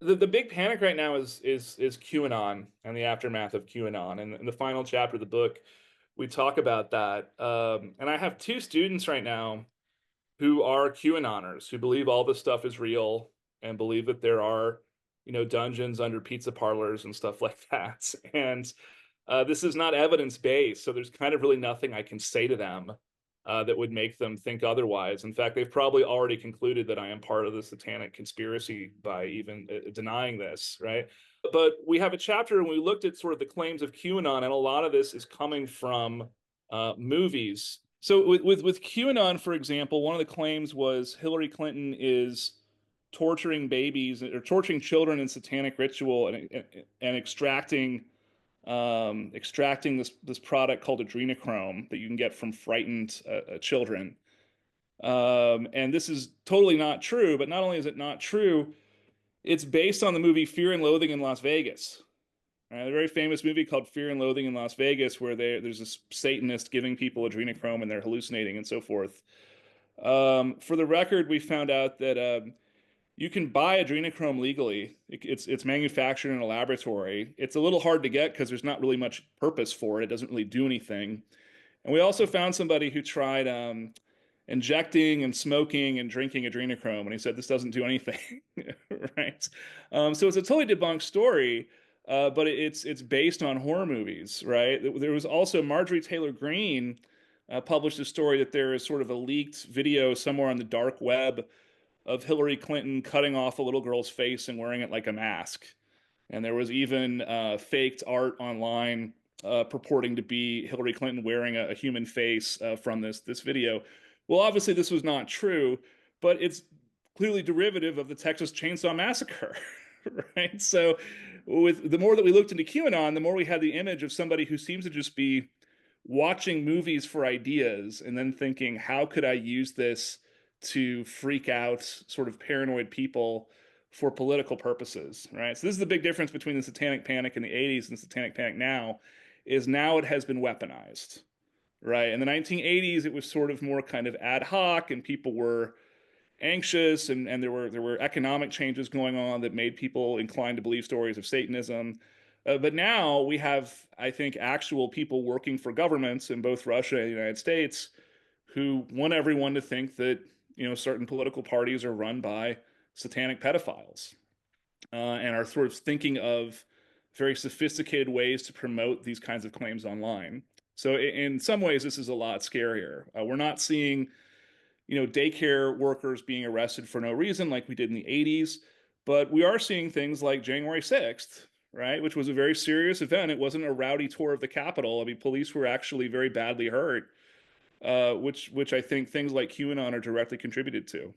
The big panic right now is QAnon and the aftermath of QAnon. And in the final chapter of the book, we talk about that. And I have two students right now who are QAnoners, who believe all this stuff is real and believe that there are, dungeons under pizza parlors and stuff like that. And this is not evidence based, so there's kind of really nothing I can say to them that would make them think otherwise. In fact, they've probably already concluded that I am part of the satanic conspiracy by even denying this, right? But we have a chapter and we looked at sort of the claims of QAnon, and a lot of this is coming from movies. So with QAnon, for example, one of the claims was Hillary Clinton is torturing babies or torturing children in satanic ritual and extracting this product called adrenochrome that you can get from frightened children. And this is totally not true. But not only is it not true, it's based on the movie Fear and Loathing in Las Vegas. A very famous movie called Fear and Loathing in Las Vegas, where there's this Satanist giving people adrenochrome and they're hallucinating and so forth. For the record, we found out that you can buy adrenochrome legally. It's manufactured in a laboratory. It's a little hard to get because there's not really much purpose for it. It doesn't really do anything. And we also found somebody who tried injecting and smoking and drinking adrenochrome, and he said this doesn't do anything, right? So it's a totally debunked story, but it's based on horror movies, right? There was also Marjorie Taylor Greene published a story that there is sort of a leaked video somewhere on the dark web of Hillary Clinton cutting off a little girl's face and wearing it like a mask. And there was even faked art online purporting to be Hillary Clinton wearing a human face from this video. Well, obviously this was not true, but it's clearly derivative of the Texas Chainsaw Massacre, right? So, with the more that we looked into QAnon, the more we had the image of somebody who seems to just be watching movies for ideas and then thinking, how could I use this to freak out sort of paranoid people for political purposes, right? So this is the big difference between the Satanic Panic in the 80s and the Satanic Panic now, is now it has been weaponized, right? In the 1980s, it was sort of more kind of ad hoc, and people were anxious, and there were economic changes going on that made people inclined to believe stories of Satanism. But now we have, I think, actual people working for governments in both Russia and the United States who want everyone to think that certain political parties are run by satanic pedophiles and are sort of thinking of very sophisticated ways to promote these kinds of claims online. So in some ways, this is a lot scarier. We're not seeing daycare workers being arrested for no reason like we did in the 80s, but we are seeing things like January 6th, right, which was a very serious event. It wasn't a rowdy tour of the Capitol. I mean, police were actually very badly hurt, which I think things like QAnon are directly contributed to.